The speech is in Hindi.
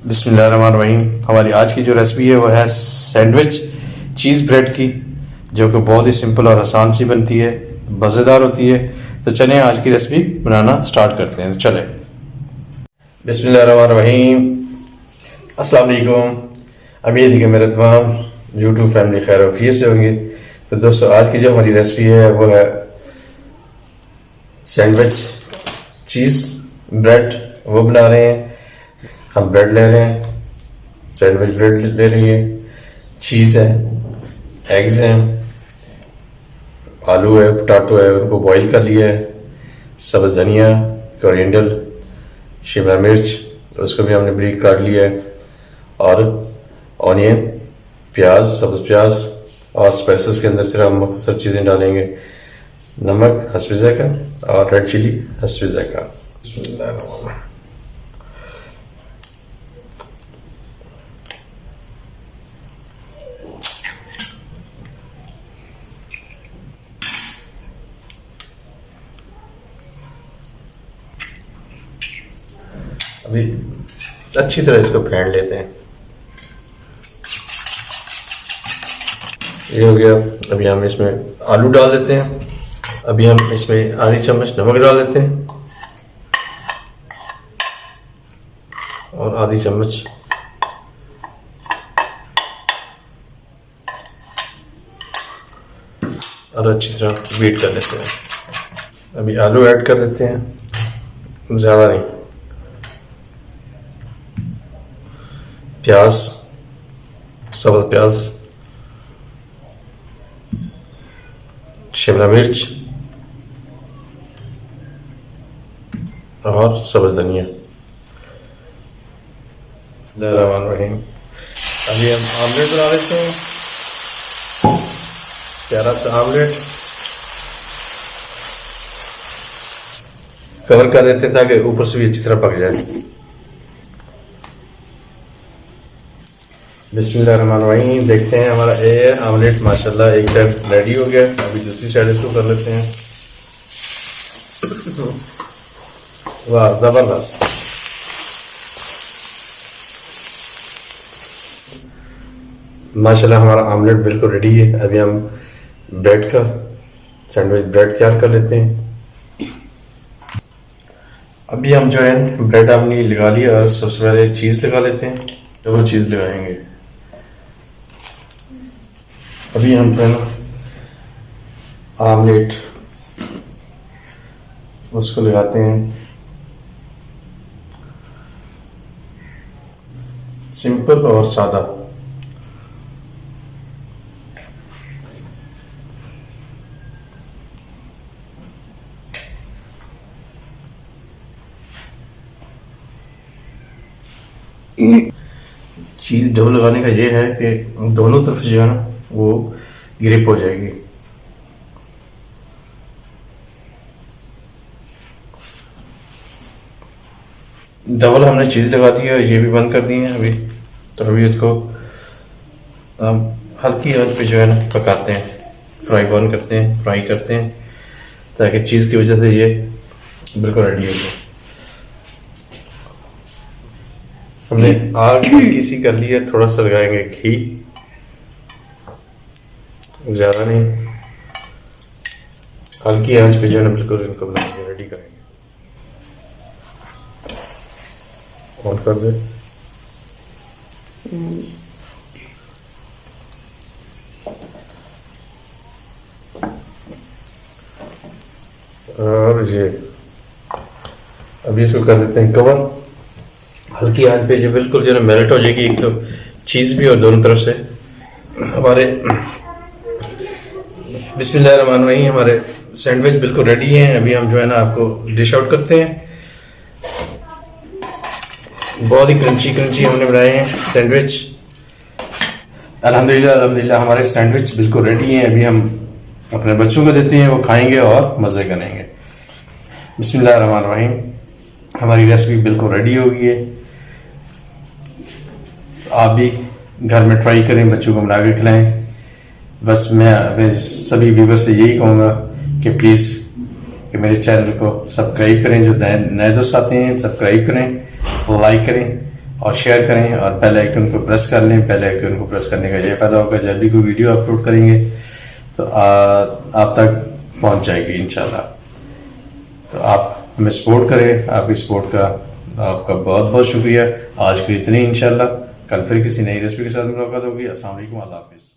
बिस्मिल्लाहिर्रहमानिर्रहीम। हमारी आज की जो रेसिपी है वो है सैंडविच चीज़ ब्रेड की, जो कि बहुत ही सिंपल और आसान सी बनती है, मज़ेदार होती है। तो चलें आज की रेसिपी बनाना स्टार्ट करते हैं। तो चलें। बिस्मिल्लाहिर्रहमानिर्रहीम। अस्सलाम वालेकुम। उम्मीद है कि मेरे तमाम यूट्यूब फैमिली खैर वफियत से होंगे। तो दोस्तों, आज की जो हमारी रेसिपी है वो है सैंडविच चीज़ ब्रेड, वो बना रहे हैं। हम ब्रेड ले रहे हैं, सैंडविच ब्रेड ले रही है, चीज़ है, एग्स हैं, आलू है, पोटैटो है, उनको बॉईल कर लिया है, सब्ज़ धनिया, कोरिएंडर, शिमला मिर्च उसको भी हमने बारीक काट लिया है, और ऑनियन, प्याज, सब्ज़ प्याज, और स्पाइसेस के अंदर सिर्फ हम मुख्तसर चीज़ें डालेंगे। नमक हस्बे ज़ायक़ा और रेड चिली हस्बे ज़ायक़ा। अभी अच्छी तरह इसको फेंट लेते हैं। ये हो गया। अभी हम इसमें आलू डाल देते हैं। अभी हम इसमें आधी चम्मच नमक डाल देते हैं और आधी चम्मच और अच्छी तरह बीट कर लेते हैं। अभी आलू ऐड कर देते हैं, ज़्यादा नहीं। प्याज, सब्ज़ प्याज, शिमला मिर्च और सब्ज़ धनिया। रहीम। अभी हम आमलेट बना लेते हैं, प्यारा सा आमलेट। कवर कर देते हैं ताकि ऊपर से भी अच्छी तरह पक जाए। बिस्मिल्लाहिर्रहमानिर्रहीम। देखते हैं हमारा आमलेट माशाल्लाह एक साइड रेडी हो गया। अभी दूसरी साइड इसको कर लेते हैं। वाह, ज़बरदस्त। माशाल्लाह हमारा आमलेट बिल्कुल रेडी है। अभी हम ब्रेड का सैंडविच ब्रेड तैयार कर लेते हैं। अभी हम जो है ब्रेड अपनी लगा लिया और सबसे पहले चीज़ लगा लेते हैं। डबल चीज़ लगाएंगे। अभी हम जो है ना आमलेट उसको लगाते हैं। सिंपल और सादा। चीज़ डबल लगाने का ये है कि दोनों तरफ जो है ना वो ग्रिप हो जाएगी। डबल हमने चीज़ लगा दी है, ये भी बंद कर दी है अभी। तो अभी इसको हम हल्की आंच पे जो है ना पकाते हैं, फ्राई करते हैं ताकि चीज़ की वजह से ये बिल्कुल रेडी हो जाए। हमने आग हल्की सी कर ली है, थोड़ा सा लगाएंगे घी, ज़्यादा नहीं, हल्की आंच पे जो है ना बिल्कुल इनको बनाएंगे, रेडी करेंगे। ऑन कर दे। और ये अभी इसको कर देते हैं कवर। हल्की आंच पे जो बिल्कुल जो है ना मेल्ट हो जाएगी, एक तो चीज़ भी और दोनों तरफ से हमारे। बिस्मिल्लाहिर्रहमानिर्रहीम। हमारे सैंडविच बिल्कुल रेडी हैं। अभी हम जो है ना आपको डिश आउट करते हैं। बहुत ही क्रंची हमने बनाए हैं सैंडविच। अल्हम्दुलिल्लाह हमारे सैंडविच बिल्कुल रेडी हैं। अभी हम अपने बच्चों को देते हैं, वो खाएंगे और मज़े करेंगे। बिस्मिल्लाहिर्रहमानिर्रहीम। हमारी रेसिपी बिल्कुल रेडी हो गई है। आप भी घर में ट्राई करें, बच्चों को बना के खिलाएं। बस मैं अपने सभी व्यूवर से यही कहूँगा कि प्लीज़ कि मेरे चैनल को सब्सक्राइब करें। जो नए दोस्त आते हैं सब्सक्राइब करें, लाइक करें और शेयर करें और बेल आइकन को प्रेस कर लें। बेल आइकन को प्रेस करने का ये फ़ायदा होगा, जब भी कोई वीडियो अपलोड करेंगे तो आप तक पहुंच जाएगी इंशाल्लाह। तो आप हमें सपोर्ट करें, आपकी सपोर्ट का आपका बहुत बहुत शुक्रिया। आज के लिए इतने, इंशाल्लाह कल फिर किसी नई रेसिपी के साथ मुलाकात होगी। अस्सलाम वालेकुम, अल्लाह हाफिज़।